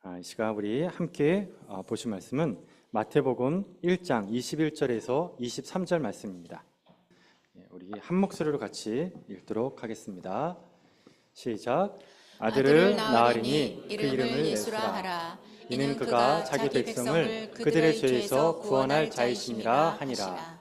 이 시간 우리 함께 보실 말씀은 마태복음 1장 21절에서 23절 말씀입니다. 우리 한 목소리로 같이 읽도록 하겠습니다. 시작. 아들을 낳으리니 그 이름을 예수라 하라. 이는 그가 자기 백성을 그들의 죄에서 구원할 자이심이라 하니라.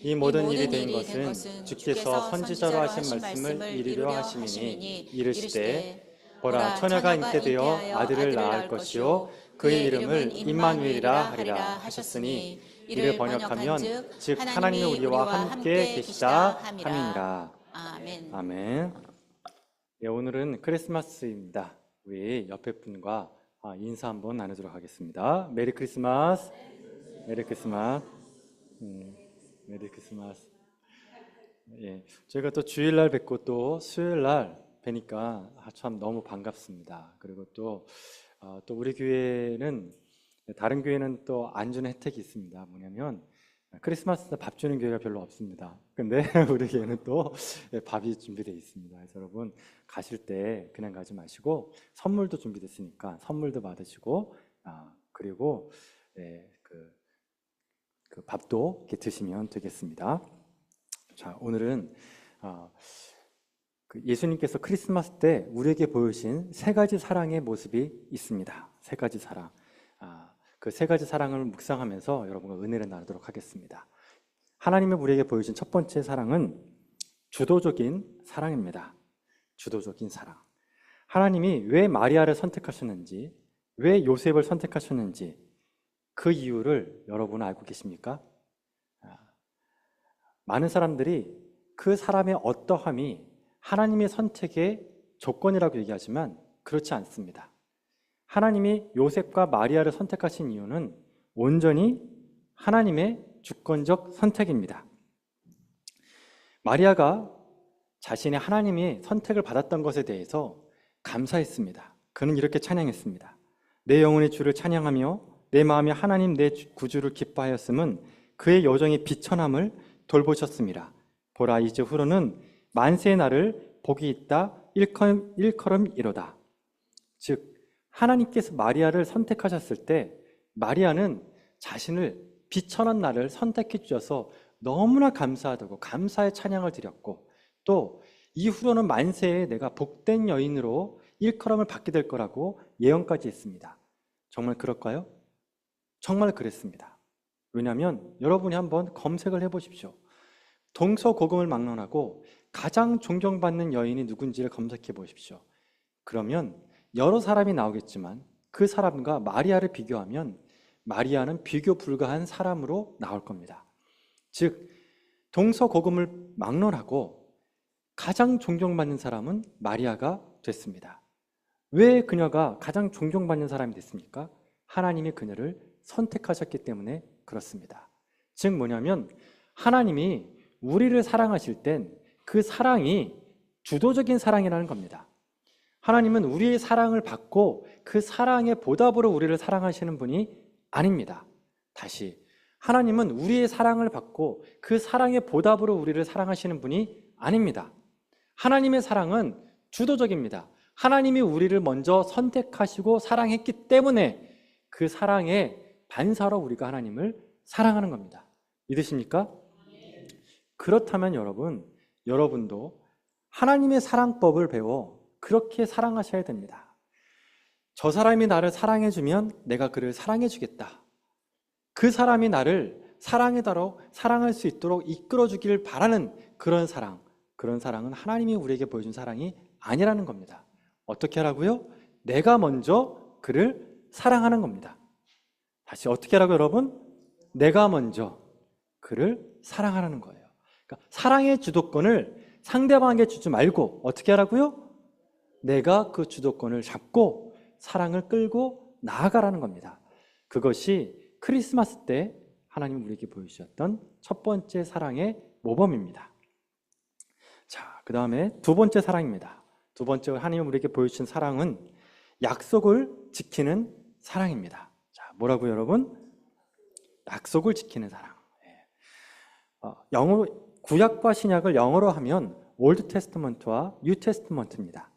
이 모든 일이 된 것은 주께서 선지자로 하신 말씀을 이루려 하심이니 이르시되 보라, 처녀가 잉태되어 아들을 낳을 것이요 그의 이름을 임마누엘이라 하리라 하셨으니 이를 번역하면 즉 하나님이 우리와 함께 계시다 함이니라. 아멘. 아멘. 오늘은 크리스마스입니다. 우리 옆에 분과 인사 한번 나누도록 하겠습니다. 메리 크리스마스. 메리 크리스마스. 메리 크리스마스. 저희가 또 주일날 뵙고 또 수요일날 뵈니까 참 너무 반갑습니다. 그리고 또 우리 교회는 다른 교회는 또 안 주는 혜택이 있습니다. 뭐냐면 크리스마스 때 밥 주는 교회가 별로 없습니다. 근데 우리 교회는 또 밥이 준비되어 있습니다. 그래서 여러분 가실 때 그냥 가지 마시고 선물도 준비됐으니까 선물도 받으시고 그리고 그 밥도 이렇게 드시면 되겠습니다. 자, 오늘은 예수님께서 크리스마스 때 우리에게 보여주신 세 가지 사랑의 모습이 있습니다. 세 가지 사랑. 그 세 가지 사랑을 묵상하면서 여러분과 은혜를 나누도록 하겠습니다. 하나님이 우리에게 보여주신 첫 번째 사랑은 주도적인 사랑입니다. 주도적인 사랑. 하나님이 왜 마리아를 선택하셨는지, 왜 요셉을 선택하셨는지 그 이유를 여러분 알고 계십니까? 많은 사람들이 그 사람의 어떠함이 하나님의 선택의 조건이라고 얘기하지만 그렇지 않습니다. 하나님이 요셉과 마리아를 선택하신 이유는 온전히 하나님의 주권적 선택입니다. 마리아가 자신의 하나님의 선택을 받았던 것에 대해서 감사했습니다. 그는 이렇게 찬양했습니다. 내 영혼의 주를 찬양하며 내 마음이 하나님 내 구주를 기뻐하였음은 그의 여정의 비천함을 돌보셨습니다. 보라, 이제 후로는 만세의 날을 복이 있다 일컬음이로다. 즉 하나님께서 마리아를 선택하셨을 때 마리아는 자신을 비천한 날을 선택해 주셔서 너무나 감사하다고 감사의 찬양을 드렸고, 또 이후로는 만세에 내가 복된 여인으로 일컬음을 받게 될 거라고 예언까지 했습니다. 정말 그럴까요? 정말 그랬습니다. 왜냐하면 여러분이 한번 검색을 해보십시오. 동서고금을 막론하고 가장 존경받는 여인이 누군지를 검색해 보십시오. 그러면 여러 사람이 나오겠지만 그 사람과 마리아를 비교하면 마리아는 비교 불가한 사람으로 나올 겁니다. 즉 동서고금을 막론하고 가장 존경받는 사람은 마리아가 됐습니다. 왜 그녀가 가장 존경받는 사람이 됐습니까? 하나님이 그녀를 선택하셨기 때문에 그렇습니다. 즉 뭐냐면 하나님이 우리를 사랑하실 땐 그 사랑이 주도적인 사랑이라는 겁니다. 하나님은 우리의 사랑을 받고 그 사랑의 보답으로 우리를 사랑하시는 분이 아닙니다. 다시, 하나님은 우리의 사랑을 받고 그 사랑의 보답으로 우리를 사랑하시는 분이 아닙니다. 하나님의 사랑은 주도적입니다. 하나님이 우리를 먼저 선택하시고 사랑했기 때문에 그 사랑의 반사로 우리가 하나님을 사랑하는 겁니다. 믿으십니까? 그렇다면 여러분도 하나님의 사랑법을 배워 그렇게 사랑하셔야 됩니다. 저 사람이 나를 사랑해주면 내가 그를 사랑해주겠다. 그 사람이 나를 사랑할 수 있도록 이끌어주길 바라는 그런 사랑은 하나님이 우리에게 보여준 사랑이 아니라는 겁니다. 어떻게 하라고요? 내가 먼저 그를 사랑하는 겁니다. 다시 어떻게 하라고요, 여러분? 내가 먼저 그를 사랑하라는 거예요. 그러니까 사랑의 주도권을 상대방에게 주지 말고 어떻게 하라고요? 내가 그 주도권을 잡고 사랑을 끌고 나아가라는 겁니다. 그것이 크리스마스 때 하나님 우리에게 보여주셨던 첫 번째 사랑의 모범입니다. 자, 그 다음에 두 번째 사랑입니다. 두 번째 하나님 우리에게 보여주신 사랑은 약속을 지키는 사랑입니다. 자, 뭐라고요, 여러분? 약속을 지키는 사랑. 구약과 신약을 영어로 하면 올드 테스트먼트와 뉴 테스트먼트입니다.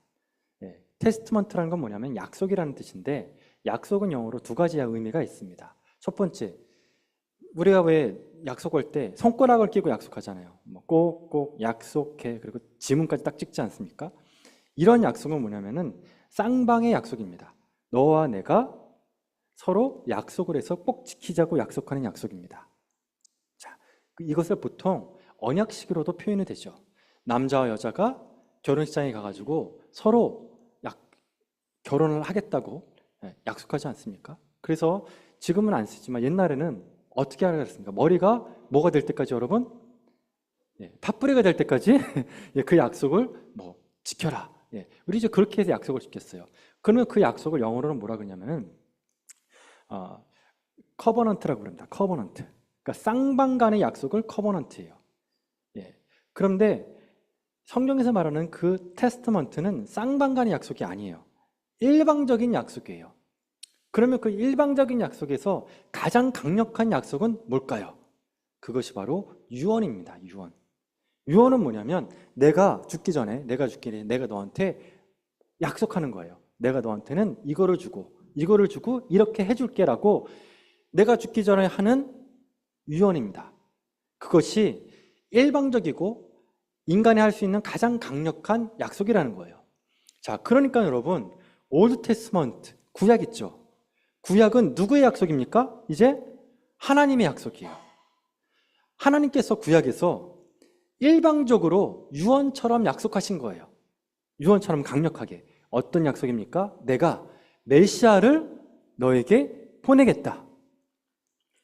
테스트먼트라는 건 뭐냐면 약속이라는 뜻인데 약속은 영어로 두 가지의 의미가 있습니다. 첫 번째, 우리가 왜 약속할 때 손가락을 끼고 약속하잖아요. 뭐 꼭꼭 약속해, 그리고 지문까지 딱 찍지 않습니까? 이런 약속은 뭐냐면은 쌍방의 약속입니다. 너와 내가 서로 약속을 해서 꼭 지키자고 약속하는 약속입니다. 자, 이것을 보통 언약식으로도 표현이 되죠. 남자와 여자가 결혼식장에 가가지고 서로 결혼을 하겠다고 약속하지 않습니까? 그래서 지금은 안 쓰지만 옛날에는 어떻게 하라 그랬습니까? 머리가 뭐가 될 때까지 여러분? 팥뿌리가 될 때까지 그 약속을 지켜라. 우리 이제 그렇게 해서 약속을 지켰어요. 그러면 그 약속을 영어로는 뭐라 그러냐면은 커버넌트라고 합니다. 커버넌트. 그러니까 쌍방 간의 약속을 커버넌트예요. 그런데 성경에서 말하는 그 테스트먼트는 쌍방 간의 약속이 아니에요. 일방적인 약속이에요. 그러면 그 일방적인 약속에서 가장 강력한 약속은 뭘까요? 그것이 바로 유언입니다. 유언. 유언은 뭐냐면 내가 죽기 전에 내가 너한테 약속하는 거예요. 내가 너한테는 이거를 주고 이렇게 해줄게라고 내가 죽기 전에 하는 유언입니다. 그것이 일방적이고 인간이 할 수 있는 가장 강력한 약속이라는 거예요. 자, 그러니까 여러분 올드 테스트먼트, 구약 있죠? 구약은 누구의 약속입니까? 이제 하나님의 약속이에요. 하나님께서 구약에서 일방적으로 유언처럼 약속하신 거예요. 유언처럼 강력하게. 어떤 약속입니까? 내가 메시아를 너에게 보내겠다.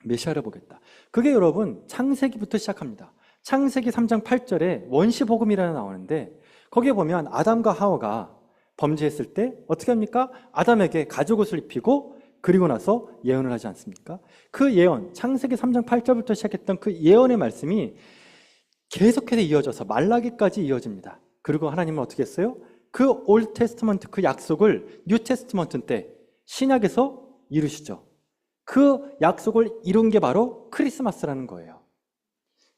메시아를 보겠다. 그게 여러분 창세기부터 시작합니다. 창세기 3장 8절에 원시복음이라는 나오는데 거기에 보면 아담과 하와가 범죄했을 때 어떻게 합니까? 아담에게 가죽옷을 입히고 그리고 나서 예언을 하지 않습니까? 그 예언, 창세기 3장 8절부터 시작했던 그 예언의 말씀이 계속해서 이어져서 말라기까지 이어집니다. 그리고 하나님은 어떻게 했어요? 그 올드 테스트먼트 그 약속을 뉴 테스트먼트 때 신약에서 이루시죠. 그 약속을 이룬 게 바로 크리스마스라는 거예요.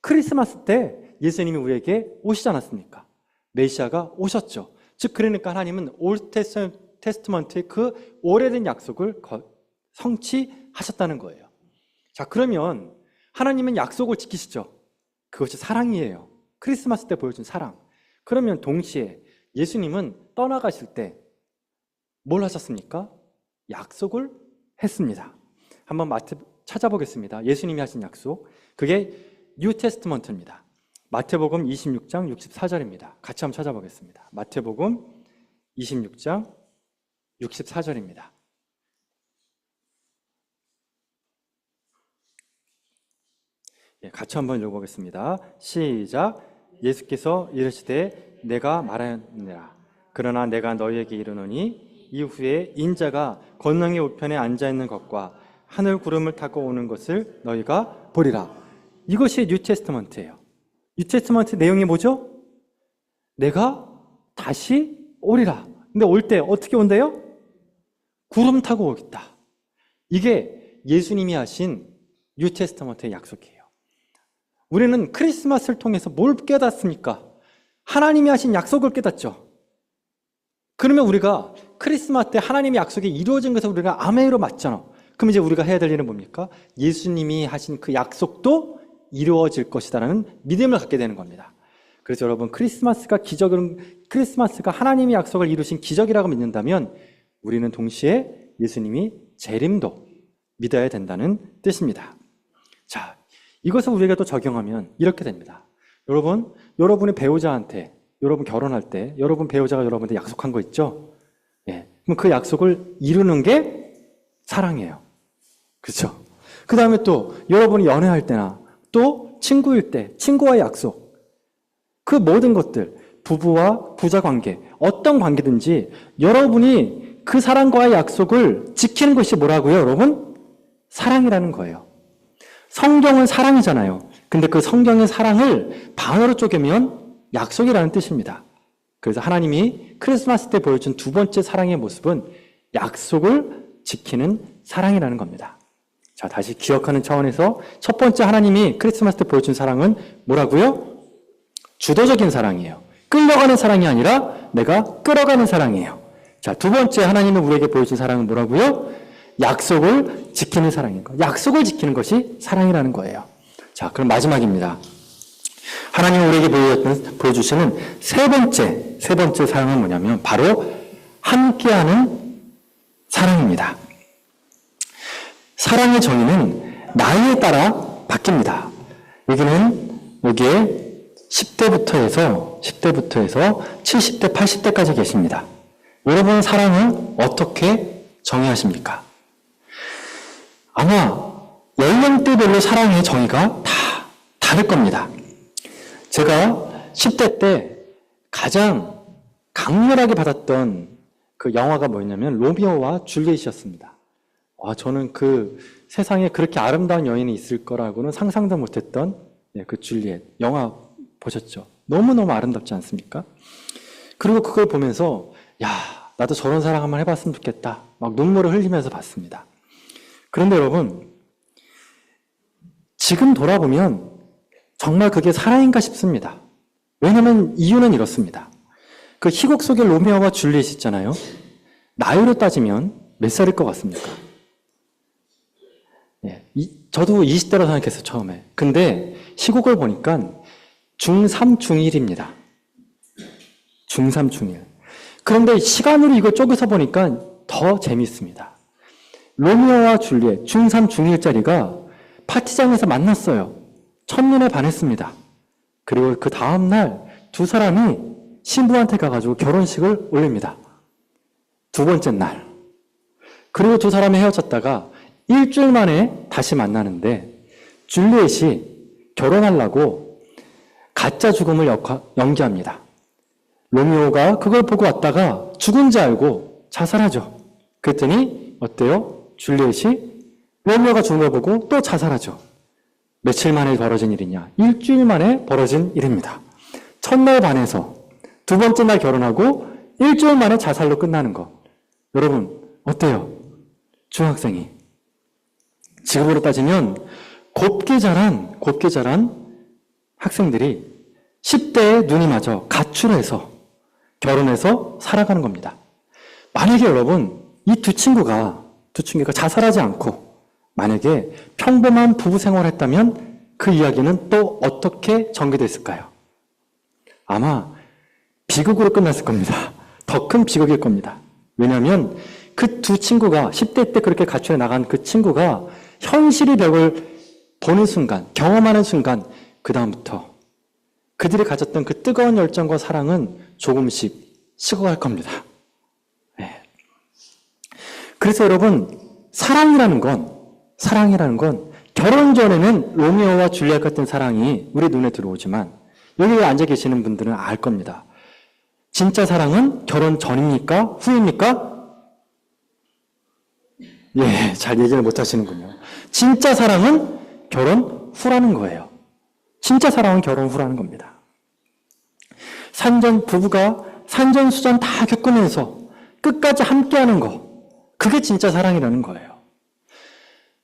크리스마스 때 예수님이 우리에게 오시지 않았습니까? 메시아가 오셨죠. 즉 그러니까 하나님은 올드 테스트먼트의 그 오래된 약속을 성취하셨다는 거예요. 자, 그러면 하나님은 약속을 지키시죠. 그것이 사랑이에요. 크리스마스 때 보여준 사랑. 그러면 동시에 예수님은 떠나가실 때 뭘 하셨습니까? 약속을 했습니다. 한번 찾아보겠습니다. 예수님이 하신 약속. 그게 뉴 테스트먼트입니다. 마태복음 26장 64절입니다. 같이 한번 찾아보겠습니다. 마태복음 26장 64절입니다. 같이 한번 읽어보겠습니다. 시작. 예수께서 이르시되 내가 말하느니라. 그러나 내가 너희에게 이르노니 이후에 인자가 권능의 우편에 앉아있는 것과 하늘 구름을 타고 오는 것을 너희가 보리라. 이것이 뉴 테스트먼트예요. 뉴 테스트먼트 내용이 뭐죠? 내가 다시 오리라. 근데 올 때 어떻게 온대요? 구름 타고 오겠다. 이게 예수님이 하신 뉴 테스트먼트의 약속이에요. 우리는 크리스마스를 통해서 뭘 깨닫습니까? 하나님이 하신 약속을 깨닫죠. 그러면 우리가 크리스마스 때 하나님의 약속이 이루어진 것을 우리가 아멘으로 맞잖아. 그럼 이제 우리가 해야 될 일은 뭡니까? 예수님이 하신 그 약속도 이루어질 것이다라는 믿음을 갖게 되는 겁니다. 그래서 여러분 크리스마스가 하나님의 약속을 이루신 기적이라고 믿는다면 우리는 동시에 예수님이 재림도 믿어야 된다는 뜻입니다. 자, 이것을 우리가 또 적용하면 이렇게 됩니다. 여러분의 배우자한테 여러분 결혼할 때 여러분 배우자가 여러분한테 약속한 거 있죠? 그럼 그 약속을 이루는 게 사랑이에요. 그렇죠? 그 다음에 또 여러분이 연애할 때나 또 친구일 때 친구와의 약속, 그 모든 것들, 부부와 부자 관계, 어떤 관계든지 여러분이 그 사람과의 약속을 지키는 것이 뭐라고요, 여러분? 사랑이라는 거예요. 성경은 사랑이잖아요. 근데 그 성경의 사랑을 반어로 쪼개면 약속이라는 뜻입니다. 그래서 하나님이 크리스마스 때 보여준 두 번째 사랑의 모습은 약속을 지키는 사랑이라는 겁니다. 자, 다시 기억하는 차원에서 첫 번째 하나님이 크리스마스 때 보여준 사랑은 뭐라고요? 주도적인 사랑이에요. 끌려가는 사랑이 아니라 내가 끌어가는 사랑이에요. 자, 두 번째 하나님이 우리에게 보여준 사랑은 뭐라고요? 약속을 지키는 사랑인 거. 약속을 지키는 것이 사랑이라는 거예요. 자, 그럼 마지막입니다. 하나님 우리에게 보여주시는 세 번째 사랑은 뭐냐면 바로 함께하는 사랑입니다. 사랑의 정의는 나이에 따라 바뀝니다. 여기에 10대부터 해서 70대, 80대까지 계십니다. 여러분 사랑을 어떻게 정의하십니까? 아마 연령대별로 사랑의 정의가 다 다를 겁니다. 제가 10대 때 가장 강렬하게 받았던 그 영화가 뭐였냐면 로미오와 줄리엣이었습니다. 저는 그 세상에 그렇게 아름다운 여인이 있을 거라고는 상상도 못했던 그 줄리엣 영화 보셨죠? 너무너무 아름답지 않습니까? 그리고 그걸 보면서 나도 저런 사랑 한번 해봤으면 좋겠다. 막 눈물을 흘리면서 봤습니다. 그런데 여러분, 지금 돌아보면 정말 그게 사랑인가 싶습니다. 왜냐하면 이유는 이렇습니다. 그 희곡 속의 로미오와 줄리엣 있잖아요. 나이로 따지면 몇 살일 것 같습니까? 저도 20대라고 생각했어요, 처음에. 근데 희곡을 보니까 중3, 중1입니다. 중3, 중1. 그런데 시간으로 이걸 쪼개서 보니까 더 재미있습니다. 로미오와 줄리엣, 중3, 중1짜리가 파티장에서 만났어요. 첫눈에 반했습니다. 그리고 그 다음날 두 사람이 신부한테 가가지고 결혼식을 올립니다. 두 번째 날. 그리고 두 사람이 헤어졌다가 일주일 만에 다시 만나는데 줄리엣이 결혼하려고 가짜 죽음을 연기합니다. 로미오가 그걸 보고 왔다가 죽은 줄 알고 자살하죠. 그랬더니 어때요? 줄리엣이 로미오가 죽은 걸 보고 또 자살하죠. 며칠 만에 벌어진 일이냐? 일주일 만에 벌어진 일입니다. 첫날 반해서 두 번째 날 결혼하고 일주일 만에 자살로 끝나는 거. 여러분 어때요? 중학생이. 지금으로 따지면 곱게 자란 학생들이 10대에 눈이 맞아 가출해서 결혼해서 살아가는 겁니다. 만약에 여러분 이 두 친구가 자살하지 않고 만약에 평범한 부부 생활을 했다면 그 이야기는 또 어떻게 전개됐을까요? 아마 비극으로 끝났을 겁니다. 더 큰 비극일 겁니다. 왜냐하면 그 두 친구가 10대 때 그렇게 가출해 나간 그 친구가 현실의 벽을 보는 순간, 경험하는 순간 그 다음부터 그들이 가졌던 그 뜨거운 열정과 사랑은 조금씩 식어갈 겁니다. 네. 그래서 여러분 사랑이라는 건 결혼 전에는 로미오와 줄리엣 같은 사랑이 우리 눈에 들어오지만 여기 앉아 계시는 분들은 알 겁니다. 진짜 사랑은 결혼 전입니까? 후입니까? 잘 얘기를 못 하시는군요. 진짜 사랑은 결혼 후라는 거예요. 진짜 사랑은 결혼 후라는 겁니다. 부부가 산전수전 다 겪으면서 끝까지 함께하는 거, 그게 진짜 사랑이라는 거예요.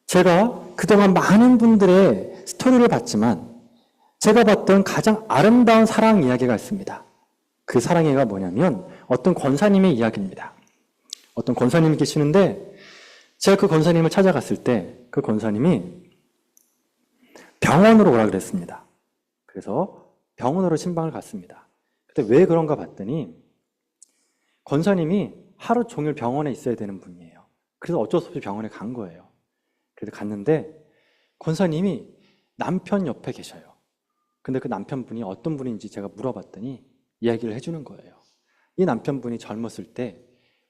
제가 그동안 많은 분들의 스토리를 봤지만 제가 봤던 가장 아름다운 사랑 이야기가 있습니다. 그 사랑 이야기가 뭐냐면 어떤 권사님의 이야기입니다. 어떤 권사님이 계시는데 제가 그 권사님을 찾아갔을 때 그 권사님이 병원으로 오라 그랬습니다. 그래서 병원으로 신방을 갔습니다. 근데 왜 그런가 봤더니 권사님이 하루 종일 병원에 있어야 되는 분이에요. 그래서 어쩔 수 없이 병원에 간 거예요. 그래서 갔는데 권사님이 남편 옆에 계셔요. 근데 그 남편분이 어떤 분인지 제가 물어봤더니 이야기를 해주는 거예요. 이 남편분이 젊었을 때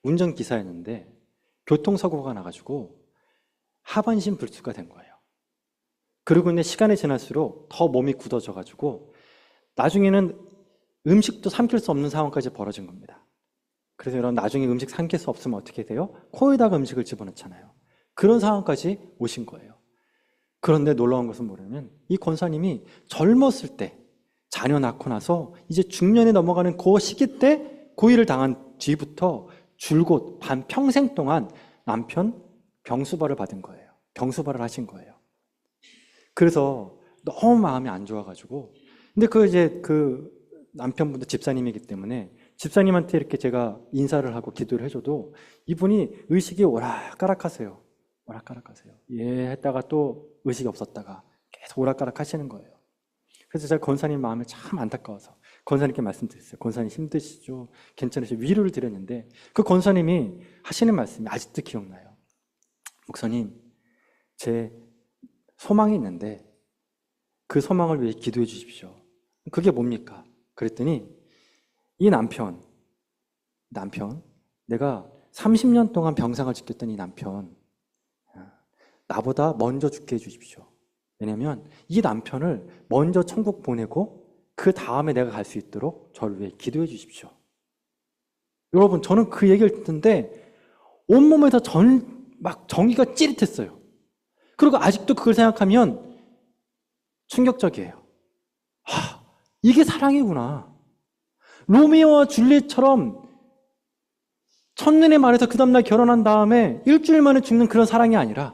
운전기사였는데 교통사고가 나가지고 하반신 불수가 된 거예요. 그리고 이제 시간이 지날수록 더 몸이 굳어져가지고 나중에는 음식도 삼킬 수 없는 상황까지 벌어진 겁니다. 그래서 여러분 나중에 음식 삼킬 수 없으면 어떻게 돼요? 코에다가 음식을 집어넣잖아요. 그런 상황까지 오신 거예요. 그런데 놀라운 것은 뭐냐면 이 권사님이 젊었을 때 자녀 낳고 나서 이제 중년에 넘어가는 그 시기 때 고의를 당한 뒤부터 줄곧 반평생 동안 남편 병수발을 받은 거예요. 병수발을 하신 거예요. 그래서 너무 마음이 안 좋아가지고 근데 그 남편분도 집사님이기 때문에 집사님한테 이렇게 제가 인사를 하고 기도를 해줘도 이분이 의식이 오락가락하세요. 오락가락 하세요. 예 했다가 또 의식이 없었다가 계속 오락가락 하시는 거예요. 그래서 제가 권사님 마음에 참 안타까워서 권사님께 말씀드렸어요. 권사님 힘드시죠? 괜찮으시죠? 위로를 드렸는데 그 권사님이 하시는 말씀이 아직도 기억나요. 목사님, 제 소망이 있는데 그 소망을 위해 기도해 주십시오. 그게 뭡니까? 그랬더니 이 남편, 내가 30년 동안 병상을 지켰던 이 남편, 나보다 먼저 죽게 해주십시오. 왜냐하면 이 남편을 먼저 천국 보내고 그 다음에 내가 갈 수 있도록 저를 위해 기도해 주십시오. 여러분, 저는 그 얘기를 듣는데 온몸에서 막 정기가 찌릿했어요. 그리고 아직도 그걸 생각하면 충격적이에요. 이게 사랑이구나. 로미오와 줄리엣처럼 첫눈에 말해서 그 다음날 결혼한 다음에 일주일 만에 죽는 그런 사랑이 아니라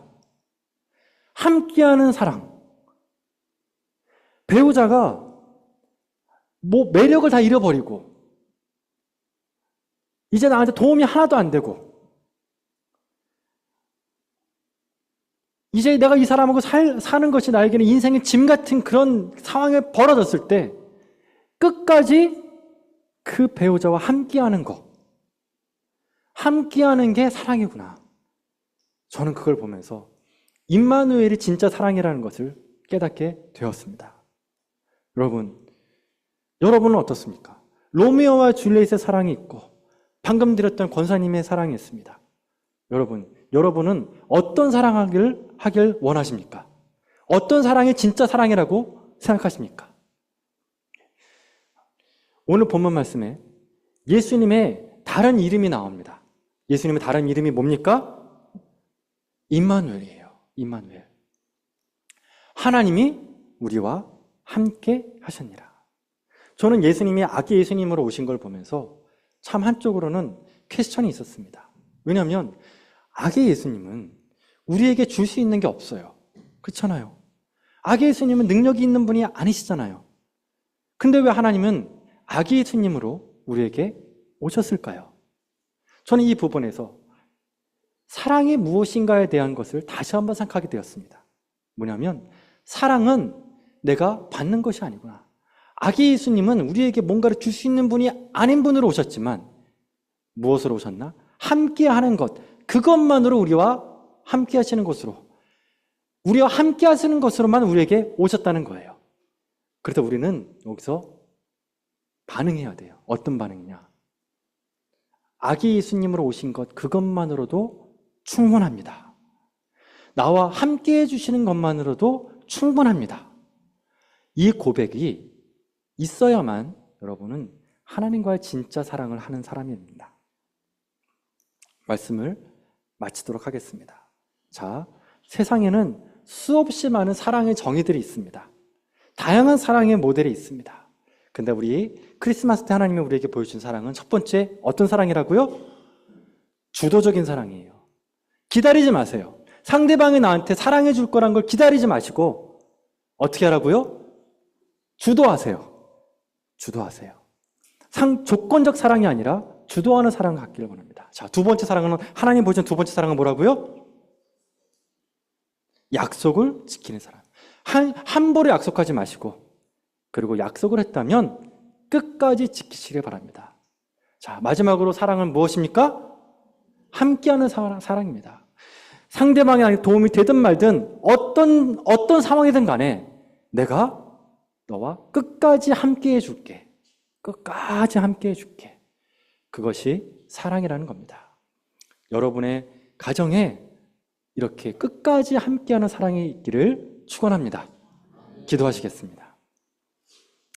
함께하는 사랑. 배우자가 매력을 다 잃어버리고 이제 나한테 도움이 하나도 안 되고 이제 내가 이 사람하고 사는 것이 나에게는 인생의 짐 같은 그런 상황에 벌어졌을 때 끝까지 그 배우자와 함께하는 거, 함께하는 게 사랑이구나. 저는 그걸 보면서 임마누엘이 진짜 사랑이라는 것을 깨닫게 되었습니다. 여러분은 어떻습니까? 로미오와 줄리엣의 사랑이 있고 방금 드렸던 권사님의 사랑이 있습니다. 여러분은 어떤 사랑하길 원하십니까? 어떤 사랑이 진짜 사랑이라고 생각하십니까? 오늘 본문 말씀에 예수님의 다른 이름이 나옵니다. 예수님의 다른 이름이 뭡니까? 임마누엘이에요. 임마누엘. 하나님이 우리와 함께 하셨니라. 저는 예수님이 아기 예수님으로 오신 걸 보면서 참 한쪽으로는 퀘스천이 있었습니다. 왜냐하면 아기 예수님은 우리에게 줄 수 있는 게 없어요. 그렇잖아요. 아기 예수님은 능력이 있는 분이 아니시잖아요. 근데 왜 하나님은 아기 예수님으로 우리에게 오셨을까요? 저는 이 부분에서 사랑이 무엇인가에 대한 것을 다시 한번 생각하게 되었습니다. 뭐냐면 사랑은 내가 받는 것이 아니구나. 아기 예수님은 우리에게 뭔가를 줄 수 있는 분이 아닌 분으로 오셨지만 무엇으로 오셨나? 함께하는 것, 그것만으로 우리와 함께 하시는 것으로, 우리와 함께 하시는 것으로만 우리에게 오셨다는 거예요. 그래서 우리는 여기서 반응해야 돼요. 어떤 반응이냐? 아기 예수님으로 오신 것, 그것만으로도 충분합니다. 나와 함께 해주시는 것만으로도 충분합니다. 이 고백이 있어야만 여러분은 하나님과의 진짜 사랑을 하는 사람입니다. 말씀을 마치도록 하겠습니다. 자, 세상에는 수없이 많은 사랑의 정의들이 있습니다. 다양한 사랑의 모델이 있습니다. 근데 우리 크리스마스 때 하나님이 우리에게 보여준 사랑은 첫 번째 어떤 사랑이라고요? 주도적인 사랑이에요. 기다리지 마세요. 상대방이 나한테 사랑해 줄 거란 걸 기다리지 마시고 어떻게 하라고요? 주도하세요. 조건적 사랑이 아니라 주도하는 사랑을 갖기를 원합니다. 자, 두 번째 사랑은, 하나님 보여준 두 번째 사랑은 뭐라고요? 약속을 지키는 사랑. 함부로 약속하지 마시고, 그리고 약속을 했다면 끝까지 지키시길 바랍니다. 자, 마지막으로 사랑은 무엇입니까? 함께하는 사랑입니다. 상대방이 도움이 되든 말든 어떤 상황이든 간에 내가 너와 끝까지 함께 해줄게. 끝까지 함께 해줄게. 그것이 사랑이라는 겁니다. 여러분의 가정에 이렇게 끝까지 함께하는 사랑이 있기를 축원합니다. 기도하시겠습니다.